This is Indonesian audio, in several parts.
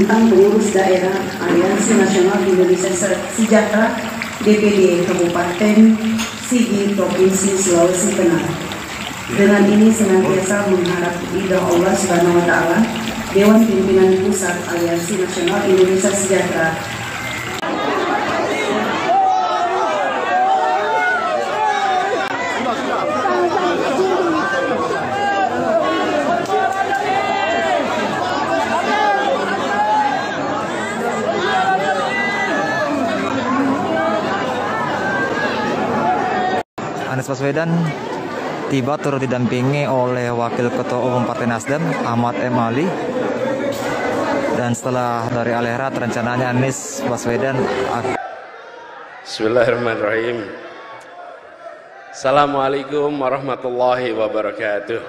tentang pengurus daerah Aliansi Nasional Indonesia Sejahtera DPD Kabupaten Sigi Provinsi Sulawesi Tengah. Dengan ini senantiasa mengharap ridha Allah Subhanahu wa Ta'ala, Dewan Pimpinan Pusat Aliansi Nasional Indonesia Sejahtera Anies Baswedan tiba turut didampingi oleh Wakil Ketua Umum Partai Nasdem Ahmad M. Ali. Dan setelah dari Al-Ihrat, rencananya Anies Baswedan Bismillahirrahmanirrahim. Assalamualaikum warahmatullahi wabarakatuh.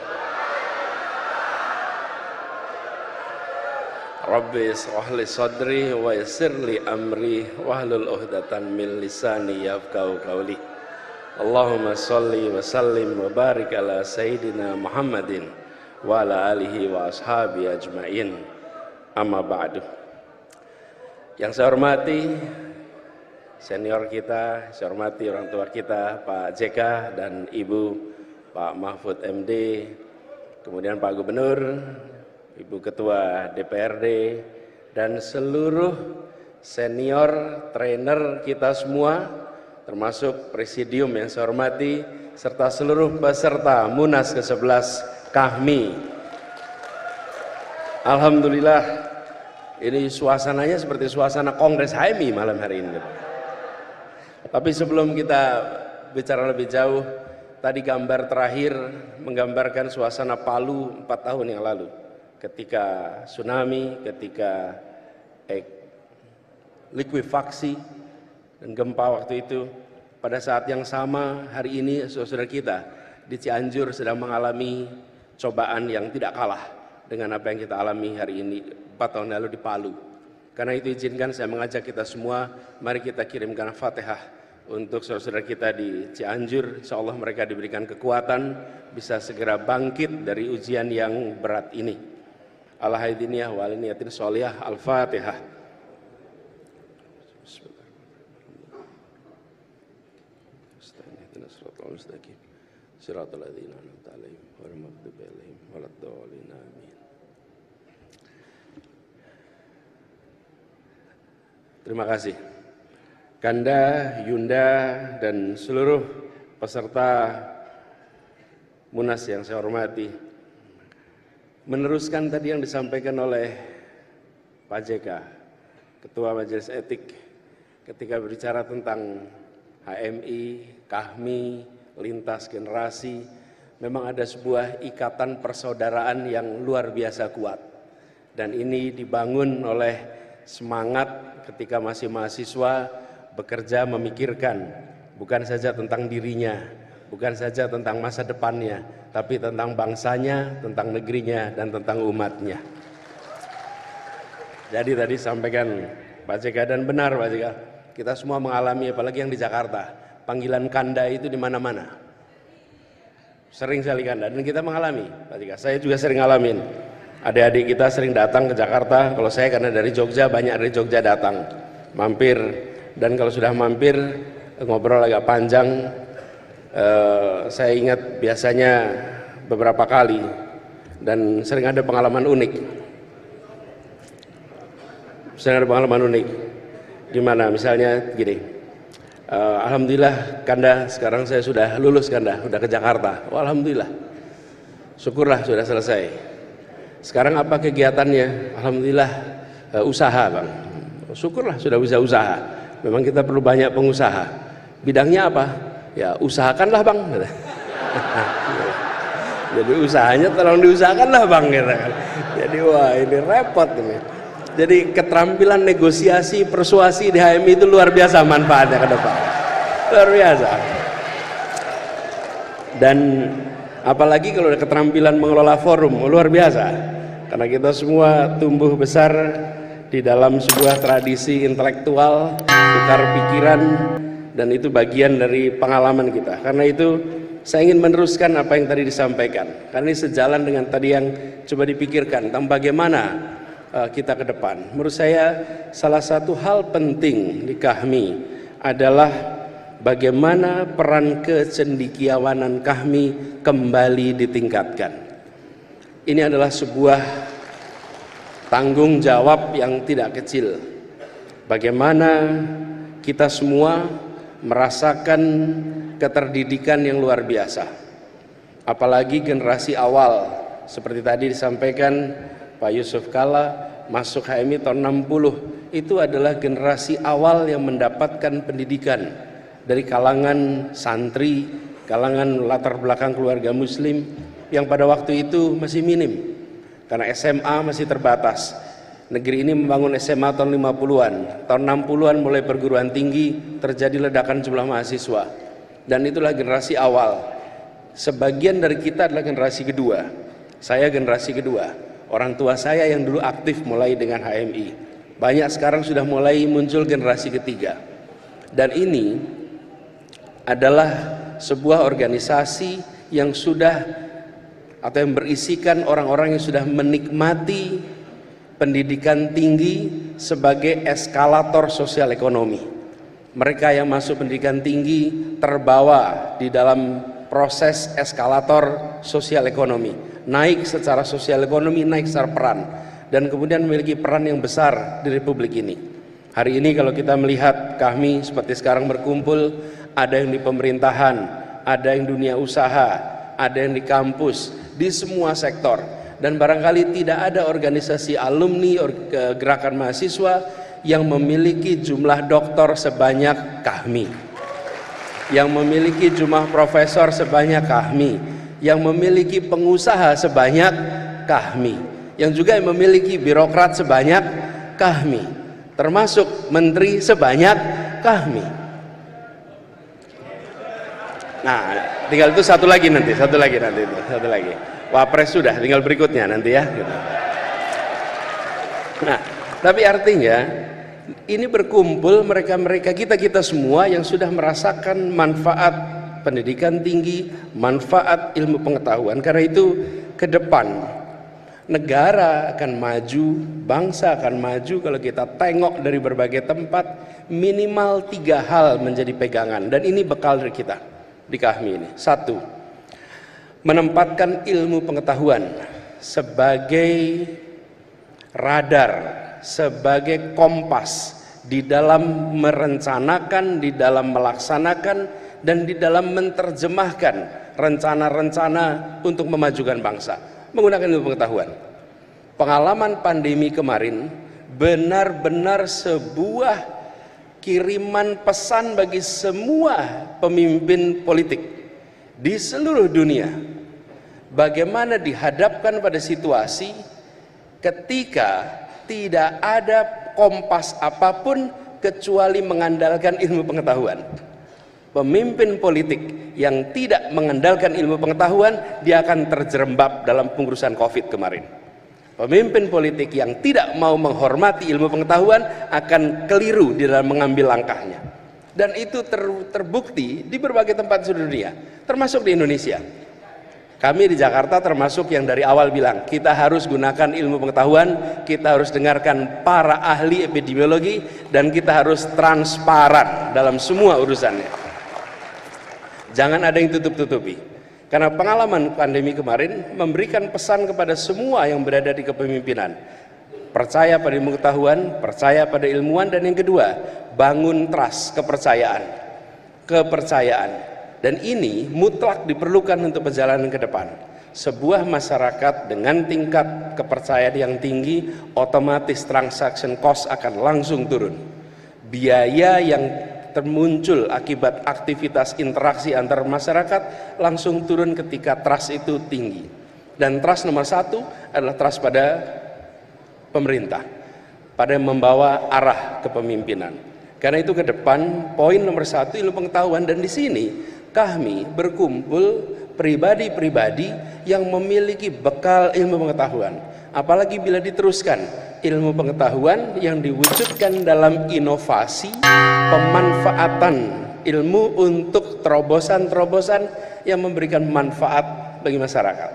Rabbi ishrah li sadri wa yassir li amri wahlul 'uqdatam min lisani yafqahu qawli. Allahumma sholli wa sallim wa barik ala sayyidina Muhammadin wa ala alihi wa ashabi ajmain. Amma ba'du. Yang saya hormati senior kita, saya hormati orang tua kita Pak JK dan Ibu Pak Mahfud MD, kemudian Pak Gubernur, Ibu Ketua DPRD, dan seluruh senior trainer kita semua, termasuk presidium yang saya hormati, serta seluruh peserta Munas ke-11 KAHMI. Alhamdulillah, ini suasananya seperti suasana Kongres HMI malam hari ini. Tapi sebelum kita bicara lebih jauh, tadi gambar terakhir menggambarkan suasana Palu 4 tahun yang lalu, ketika tsunami, ketika likuifaksi dan gempa waktu itu. Pada saat yang sama hari ini saudara kita di Cianjur sedang mengalami cobaan yang tidak kalah dengan apa yang kita alami hari ini 4 tahun lalu di Palu. Karena itu izinkan saya mengajak kita semua, mari kita kirimkan Fatihah untuk saudara-saudara kita di Cianjur. Insya Allah mereka diberikan kekuatan bisa segera bangkit dari ujian yang berat ini. Al-Haidiniyah wal niyatin sholihah. Al-Fatihah. Terima kasih Kanda, Yunda, dan seluruh peserta Munas yang saya hormati. Meneruskan tadi yang disampaikan oleh Pak JK, Ketua Majelis Etik, ketika berbicara tentang HMI, KAHMI, lintas generasi, memang ada sebuah ikatan persaudaraan yang luar biasa kuat. Dan ini dibangun oleh semangat ketika masih mahasiswa bekerja memikirkan bukan saja tentang dirinya, bukan saja tentang masa depannya, tapi tentang bangsanya, tentang negerinya, dan tentang umatnya. Jadi tadi sampaikan Pak JK, dan benar Pak JK, kita semua mengalami, apalagi yang di Jakarta, panggilan Kanda itu di mana-mana. Sering sekali Kanda, dan kita mengalami Pak JK. Saya juga sering ngalamin. Adik-adik kita sering datang ke Jakarta, kalau saya karena dari Jogja, banyak dari Jogja datang, mampir, dan kalau sudah mampir, ngobrol agak panjang, saya ingat biasanya beberapa kali, dan sering ada pengalaman unik. Sering ada pengalaman unik, gimana misalnya gini, Alhamdulillah Kanda, sekarang saya sudah lulus Kanda, sudah ke Jakarta, oh, Alhamdulillah, syukurlah sudah selesai. Sekarang apa kegiatannya? Alhamdulillah usaha Bang. Syukurlah sudah bisa usaha. Memang kita perlu banyak pengusaha. Bidangnya apa? Ya usahakanlah Bang. Jadi usahanya tolong diusahakanlah Bang. Jadi wah ini repot ini. Jadi keterampilan negosiasi, persuasi di HMI itu luar biasa manfaatnya ke depan. Luar biasa. Dan apalagi kalau ada keterampilan mengelola forum, luar biasa. Karena kita semua tumbuh besar di dalam sebuah tradisi intelektual, tukar pikiran, dan itu bagian dari pengalaman kita. Karena itu saya ingin meneruskan apa yang tadi disampaikan. Karena ini sejalan dengan tadi yang coba dipikirkan tentang bagaimana kita ke depan. Menurut saya salah satu hal penting di KAHMI adalah bagaimana peran kecendekiawanan KAHMI kembali ditingkatkan. Ini adalah sebuah tanggung jawab yang tidak kecil. Bagaimana kita semua merasakan keterdidikan yang luar biasa. Apalagi generasi awal, seperti tadi disampaikan Pak Yusuf Kalla, masuk HMI tahun 60, itu adalah generasi awal yang mendapatkan pendidikan dari kalangan santri, kalangan latar belakang keluarga muslim yang pada waktu itu masih minim karena SMA masih terbatas. Negeri ini membangun SMA tahun 50-an, tahun 60-an mulai perguruan tinggi terjadi ledakan jumlah mahasiswa, dan itulah generasi awal. Sebagian dari kita adalah generasi kedua. Saya generasi kedua. Orang tua saya yang dulu aktif mulai dengan HMI, banyak sekarang sudah mulai muncul generasi ketiga. Dan ini adalah sebuah organisasi yang sudah atau yang berisikan orang-orang yang sudah menikmati pendidikan tinggi sebagai eskalator sosial ekonomi. Mereka yang masuk pendidikan tinggi terbawa di dalam proses eskalator sosial ekonomi, naik secara sosial ekonomi, naik secara peran, dan kemudian memiliki peran yang besar di Republik ini. Hari ini kalau kita melihat kami seperti sekarang berkumpul, ada yang di pemerintahan, ada yang dunia usaha, ada yang di kampus, di semua sektor. Dan barangkali tidak ada organisasi alumni gerakan mahasiswa yang memiliki jumlah doktor sebanyak KAHMI, yang memiliki jumlah profesor sebanyak KAHMI, yang memiliki pengusaha sebanyak KAHMI, yang juga memiliki birokrat sebanyak KAHMI, termasuk menteri sebanyak KAHMI. Nah, tinggal itu satu lagi nanti. Wapres sudah, tinggal berikutnya nanti ya. Nah, tapi artinya ini berkumpul mereka-mereka, kita semua yang sudah merasakan manfaat pendidikan tinggi, manfaat ilmu pengetahuan. Karena itu ke depan negara akan maju, bangsa akan maju kalau kita tengok dari berbagai tempat. Minimal 3 hal menjadi pegangan, dan ini bekal dari kita di KAHMI ini. 1, menempatkan ilmu pengetahuan sebagai radar, sebagai kompas di dalam merencanakan, di dalam melaksanakan, dan di dalam menerjemahkan rencana-rencana untuk memajukan bangsa menggunakan ilmu pengetahuan. Pengalaman pandemi kemarin benar-benar sebuah kiriman pesan bagi semua pemimpin politik di seluruh dunia, bagaimana dihadapkan pada situasi ketika tidak ada kompas apapun kecuali mengandalkan ilmu pengetahuan. Pemimpin politik yang tidak mengandalkan ilmu pengetahuan, dia akan terjerembab dalam pengurusan COVID kemarin. Pemimpin politik yang tidak mau menghormati ilmu pengetahuan akan keliru di dalam mengambil langkahnya. Dan itu terbukti di berbagai tempat di seluruh dunia, termasuk di Indonesia. Kami di Jakarta termasuk yang dari awal bilang, kita harus gunakan ilmu pengetahuan, kita harus dengarkan para ahli epidemiologi, dan kita harus transparan dalam semua urusannya. Jangan ada yang tutup-tutupi. Karena pengalaman pandemi kemarin memberikan pesan kepada semua yang berada di kepemimpinan. Percaya pada ilmu pengetahuan, percaya pada ilmuwan, dan yang kedua, bangun trust, kepercayaan. Dan ini mutlak diperlukan untuk perjalanan ke depan. Sebuah masyarakat dengan tingkat kepercayaan yang tinggi, otomatis transaction cost akan langsung turun. Biaya yang termuncul akibat aktivitas interaksi antar masyarakat langsung turun ketika trust itu tinggi. Dan trust nomor 1 adalah trust pada pemerintah, pada yang membawa arah kepemimpinan. Karena itu ke depan poin nomor 1 ilmu pengetahuan, dan di sini KAHMI berkumpul pribadi-pribadi yang memiliki bekal ilmu pengetahuan. Apalagi bila diteruskan ilmu pengetahuan yang diwujudkan dalam inovasi, pemanfaatan ilmu untuk terobosan-terobosan yang memberikan manfaat bagi masyarakat.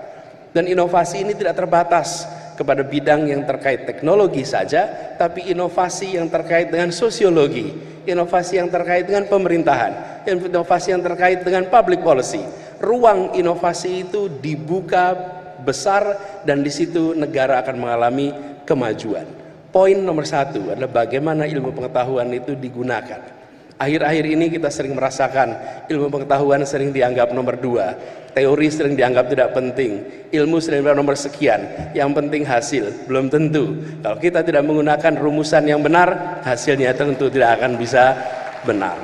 Dan inovasi ini tidak terbatas kepada bidang yang terkait teknologi saja, tapi inovasi yang terkait dengan sosiologi, inovasi yang terkait dengan pemerintahan, inovasi yang terkait dengan public policy. Ruang inovasi itu dibuka besar dan di situ negara akan mengalami kemajuan. Poin nomor 1 adalah bagaimana ilmu pengetahuan itu digunakan. Akhir-akhir ini kita sering merasakan ilmu pengetahuan sering dianggap nomor 2, teori sering dianggap tidak penting, ilmu sering dianggap nomor sekian, yang penting hasil. Belum tentu. Kalau kita tidak menggunakan rumusan yang benar, hasilnya tentu tidak akan bisa benar.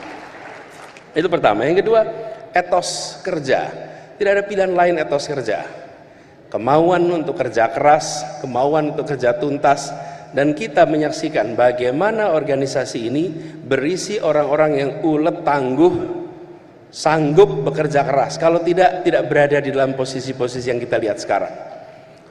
Itu pertama. Yang kedua, etos kerja. Tidak ada pilihan lain etos kerja. Kemauan untuk kerja keras, kemauan untuk kerja tuntas, dan kita menyaksikan bagaimana organisasi ini berisi orang-orang yang ulet, tangguh, sanggup bekerja keras. Kalau tidak berada di dalam posisi-posisi yang kita lihat sekarang.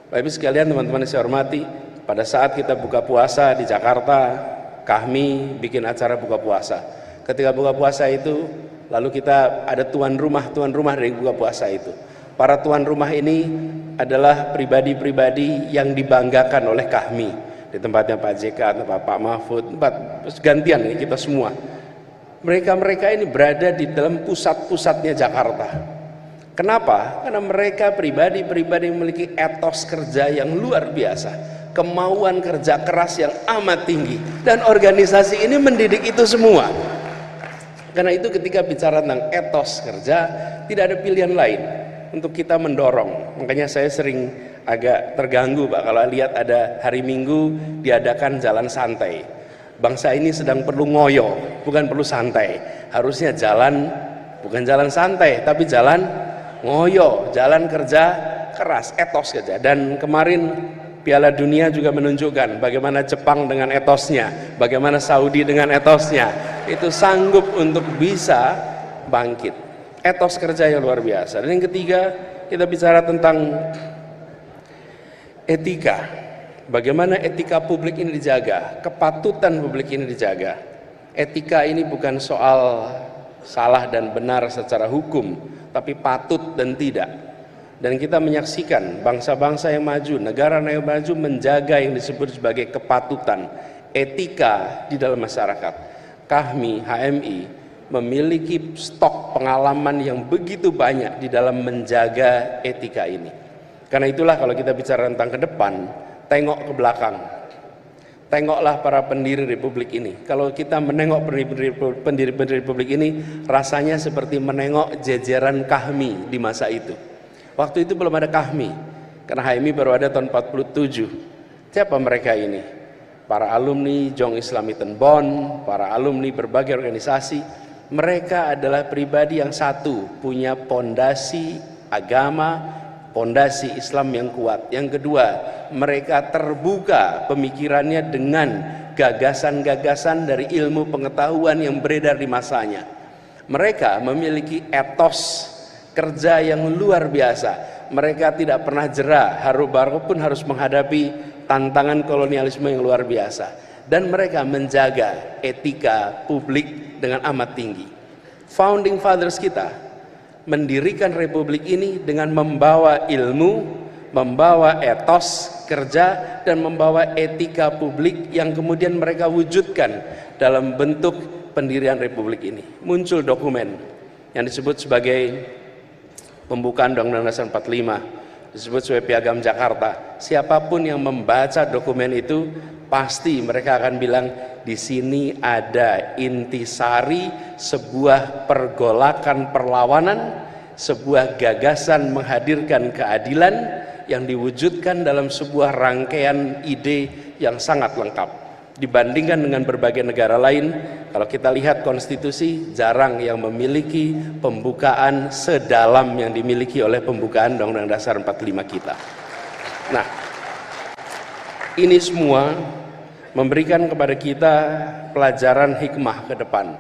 Bapak Ibu sekalian, teman-teman yang saya hormati, pada saat kita buka puasa di Jakarta, kami bikin acara buka puasa. Ketika buka puasa itu, lalu kita ada tuan rumah dari buka puasa itu. Para tuan rumah ini adalah pribadi-pribadi yang dibanggakan oleh kami. Di tempatnya Pak JK, tempat Pak Mahfud, tempat gantian ini kita semua. Mereka ini berada di dalam pusat-pusatnya Jakarta. Kenapa? Karena mereka pribadi-pribadi yang memiliki etos kerja yang luar biasa, kemauan kerja keras yang amat tinggi, dan organisasi ini mendidik itu semua. Karena itu ketika bicara tentang etos kerja, tidak ada pilihan lain untuk kita mendorong. Makanya saya sering agak terganggu Pak kalau lihat ada hari Minggu diadakan jalan santai. Bangsa ini sedang perlu ngoyo, bukan perlu santai. Harusnya jalan, bukan jalan santai, tapi jalan ngoyo, jalan kerja keras, etos kerja. Dan kemarin Piala Dunia juga menunjukkan bagaimana Jepang dengan etosnya, bagaimana Saudi dengan etosnya, itu sanggup untuk bisa bangkit. Etos kerja yang luar biasa. Dan yang ketiga, kita bicara tentang etika. Bagaimana etika publik ini dijaga, kepatutan publik ini dijaga. Etika ini bukan soal salah dan benar secara hukum, tapi patut dan tidak. Dan kita menyaksikan bangsa-bangsa yang maju, negara yang maju menjaga yang disebut sebagai kepatutan, etika di dalam masyarakat. Kami, HMI, memiliki stok pengalaman yang begitu banyak di dalam menjaga etika ini. Karena itulah kalau kita bicara tentang ke depan, tengok ke belakang. Tengoklah para pendiri Republik ini. Kalau kita menengok pendiri-pendiri Republik ini, rasanya seperti menengok jajaran Kahmi di masa itu. Waktu itu belum ada Kahmi, karena HMI baru ada tahun 47. Siapa mereka ini? Para alumni Jong Islamitan Bonn, para alumni berbagai organisasi. Mereka adalah pribadi yang satu, punya pondasi agama, pondasi Islam yang kuat. Yang kedua, mereka terbuka pemikirannya dengan gagasan-gagasan dari ilmu pengetahuan yang beredar di masanya. Mereka memiliki etos kerja yang luar biasa. Mereka tidak pernah jera, baru pun harus menghadapi tantangan kolonialisme yang luar biasa. Dan mereka menjaga etika publik dengan amat tinggi. Founding fathers kita mendirikan republik ini dengan membawa ilmu, membawa etos kerja, dan membawa etika publik yang kemudian mereka wujudkan dalam bentuk pendirian republik ini. Muncul dokumen yang disebut sebagai pembukaan Undang-Undang Dasar 45, disebut sebagai Piagam Jakarta. Siapapun yang membaca dokumen itu pasti mereka akan bilang di sini ada intisari sebuah pergolakan perlawanan, sebuah gagasan menghadirkan keadilan yang diwujudkan dalam sebuah rangkaian ide yang sangat lengkap. Dibandingkan dengan berbagai negara lain, kalau kita lihat konstitusi, jarang yang memiliki pembukaan sedalam yang dimiliki oleh pembukaan Undang-Undang Dasar 45 kita. Nah, ini semua memberikan kepada kita pelajaran hikmah ke depan.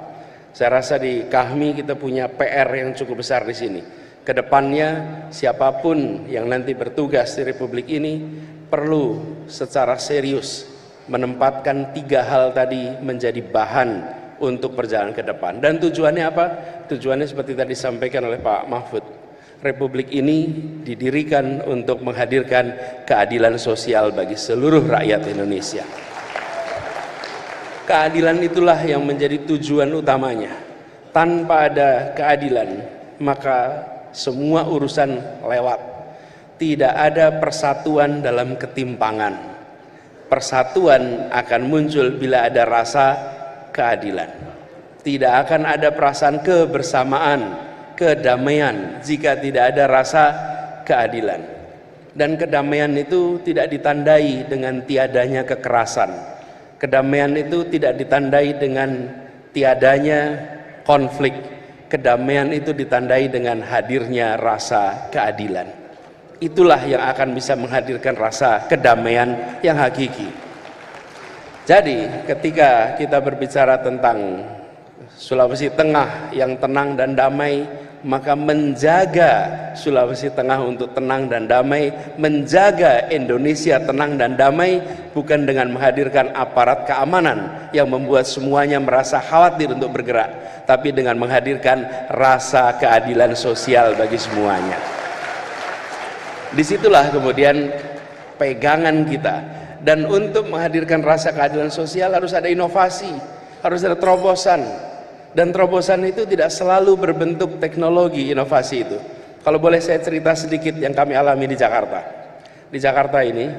Saya rasa di Kahmi kita punya PR yang cukup besar di sini. Kedepannya siapapun yang nanti bertugas di Republik ini perlu secara serius menempatkan 3 hal tadi menjadi bahan untuk perjalanan ke depan. Dan tujuannya apa? Tujuannya seperti tadi disampaikan oleh Pak Mahfud. Republik ini didirikan untuk menghadirkan keadilan sosial bagi seluruh rakyat Indonesia. Keadilan itulah yang menjadi tujuan utamanya. Tanpa ada keadilan, maka semua urusan lewat. Tidak ada persatuan dalam ketimpangan. Persatuan akan muncul bila ada rasa keadilan. Tidak akan ada perasaan kebersamaan, kedamaian jika tidak ada rasa keadilan. Dan kedamaian itu tidak ditandai dengan tiadanya kekerasan. Kedamaian itu tidak ditandai dengan tiadanya konflik. Kedamaian itu ditandai dengan hadirnya rasa keadilan. Itulah yang akan bisa menghadirkan rasa kedamaian yang hakiki. Jadi ketika kita berbicara tentang Sulawesi Tengah yang tenang dan damai, maka menjaga Sulawesi Tengah untuk tenang dan damai, menjaga Indonesia tenang dan damai, bukan dengan menghadirkan aparat keamanan yang membuat semuanya merasa khawatir untuk bergerak, tapi dengan menghadirkan rasa keadilan sosial bagi semuanya. Disitulah kemudian pegangan kita. Dan untuk menghadirkan rasa keadilan sosial harus ada inovasi, harus ada terobosan. Dan terobosan itu tidak selalu berbentuk teknologi inovasi itu. Kalau boleh saya cerita sedikit yang kami alami di Jakarta. Di Jakarta ini,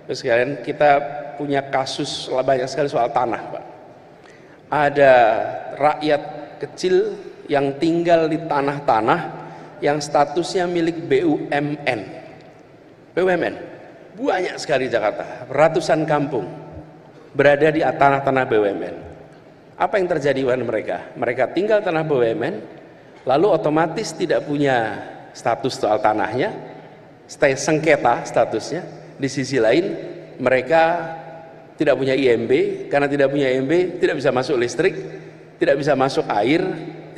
terus sekalian, kita punya kasus banyak sekali soal tanah, Pak. Ada rakyat kecil yang tinggal di tanah-tanah yang statusnya milik BUMN. BUMN, banyak sekali di Jakarta, ratusan kampung berada di tanah-tanah BUMN. Apa yang terjadi dengan mereka? Mereka tinggal tanah BUMN, lalu otomatis tidak punya status soal tanahnya, stay sengketa statusnya. Di sisi lain, mereka tidak punya IMB, karena tidak punya IMB tidak bisa masuk listrik, tidak bisa masuk air,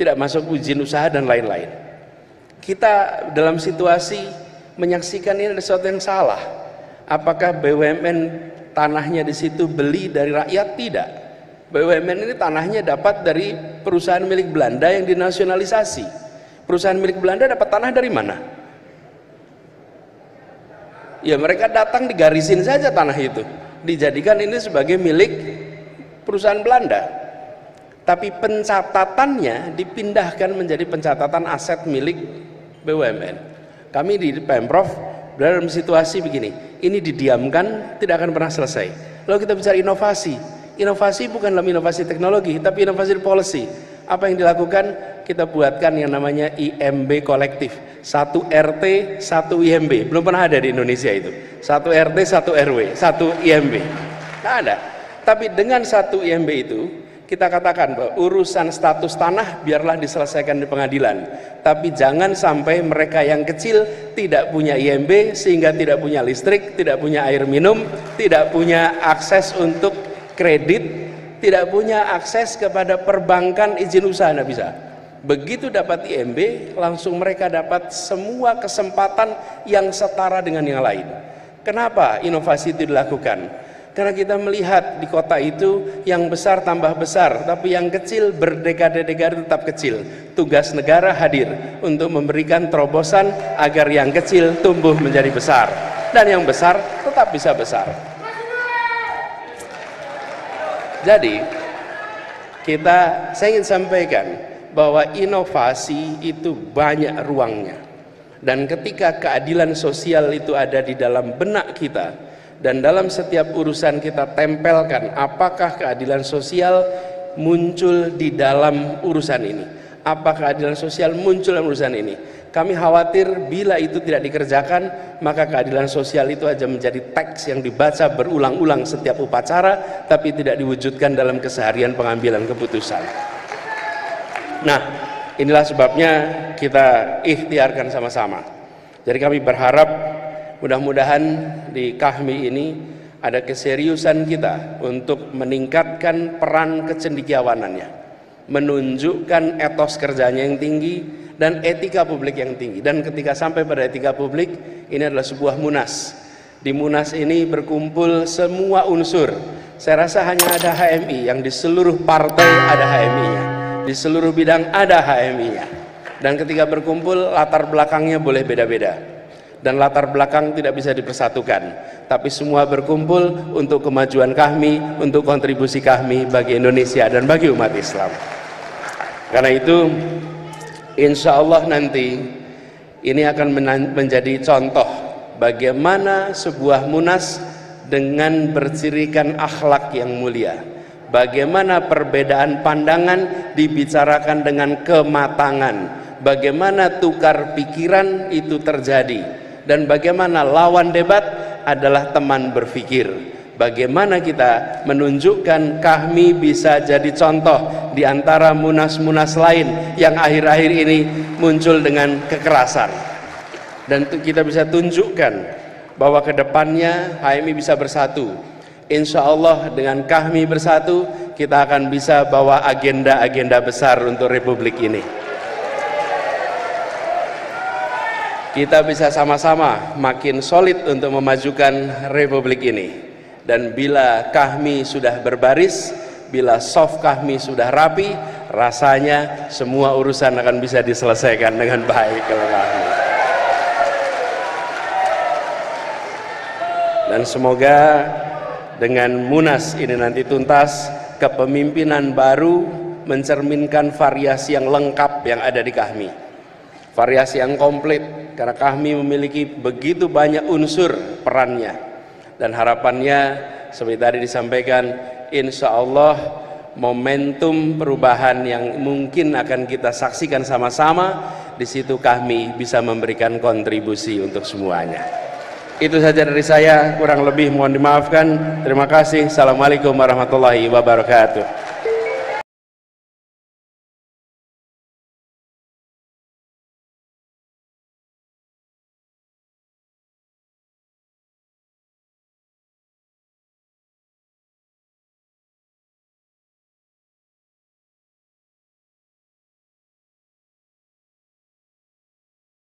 tidak masuk izin usaha dan lain-lain. Kita dalam situasi menyaksikan ini ada sesuatu yang salah. Apakah BUMN tanahnya di situ beli dari rakyat? Tidak. BUMN ini tanahnya dapat dari perusahaan milik Belanda yang dinasionalisasi. Perusahaan milik Belanda dapat tanah dari mana? Ya mereka datang digarisin saja tanah itu, dijadikan ini sebagai milik perusahaan Belanda. Tapi pencatatannya dipindahkan menjadi pencatatan aset milik BUMN. Kami di Pemprov berada dalam situasi begini, ini didiamkan tidak akan pernah selesai. Lalu kita bicara inovasi. Inovasi bukan dalam inovasi teknologi, tapi inovasi policy. Apa yang dilakukan? Kita buatkan yang namanya IMB kolektif. 1 RT, 1 IMB. Belum pernah ada di Indonesia itu. 1 RT, 1 RW, 1 IMB. Nggak ada. Tapi dengan 1 IMB itu, kita katakan bahwa urusan status tanah biarlah diselesaikan di pengadilan. Tapi jangan sampai mereka yang kecil tidak punya IMB, sehingga tidak punya listrik, tidak punya air minum, tidak punya akses untuk kredit, tidak punya akses kepada perbankan izin usaha, tidak bisa. Begitu dapat IMB, langsung mereka dapat semua kesempatan yang setara dengan yang lain. Kenapa inovasi itu dilakukan? Karena kita melihat di kota itu yang besar tambah besar, tapi yang kecil berdekade-dekade tetap kecil. Tugas negara hadir untuk memberikan terobosan agar yang kecil tumbuh menjadi besar, dan yang besar tetap bisa besar. Jadi saya ingin sampaikan bahwa inovasi itu banyak ruangnya, dan ketika keadilan sosial itu ada di dalam benak kita dan dalam setiap urusan kita tempelkan apakah keadilan sosial muncul di dalam urusan ini, apakah keadilan sosial muncul dalam urusan ini. Kami khawatir bila itu tidak dikerjakan, maka keadilan sosial itu aja menjadi teks yang dibaca berulang-ulang setiap upacara, tapi tidak diwujudkan dalam keseharian pengambilan keputusan. Nah, inilah sebabnya kita ikhtiarkan sama-sama. Jadi kami berharap mudah-mudahan di KAHMI ini ada keseriusan kita untuk meningkatkan peran kecendekiawanannya, menunjukkan etos kerjanya yang tinggi dan etika publik yang tinggi. Dan ketika sampai pada etika publik, ini adalah sebuah munas. Di munas ini berkumpul semua unsur. Saya rasa hanya ada HMI, yang di seluruh partai ada HMI-nya, di seluruh bidang ada HMI-nya. Dan ketika berkumpul, latar belakangnya boleh beda-beda. Dan latar belakang tidak bisa dipersatukan. Tapi semua berkumpul untuk kemajuan kami, untuk kontribusi kami bagi Indonesia dan bagi umat Islam. Karena itu, insya Allah nanti ini akan menjadi contoh bagaimana sebuah munas dengan bercirikan akhlak yang mulia. Bagaimana perbedaan pandangan dibicarakan dengan kematangan. Bagaimana tukar pikiran itu terjadi. Dan bagaimana lawan debat adalah teman berpikir. Bagaimana kita menunjukkan kami bisa jadi contoh di antara munas-munas lain yang akhir-akhir ini muncul dengan kekerasan. Dan kita bisa tunjukkan bahwa kedepannya HMI bisa bersatu. Insya Allah dengan kami bersatu, kita akan bisa bawa agenda-agenda besar untuk Republik ini. Kita bisa sama-sama makin solid untuk memajukan Republik ini. Dan bila kami sudah berbaris, bila soft kami sudah rapi, rasanya semua urusan akan bisa diselesaikan dengan baik kalau kami. Dan semoga dengan munas ini nanti tuntas, kepemimpinan baru mencerminkan variasi yang lengkap yang ada di kami. Variasi yang komplit, karena kami memiliki begitu banyak unsur perannya. Dan harapannya seperti tadi disampaikan, insya Allah momentum perubahan yang mungkin akan kita saksikan sama-sama, di situ kami bisa memberikan kontribusi untuk semuanya. Itu saja dari saya, kurang lebih mohon dimaafkan. Terima kasih. Assalamualaikum warahmatullahi wabarakatuh.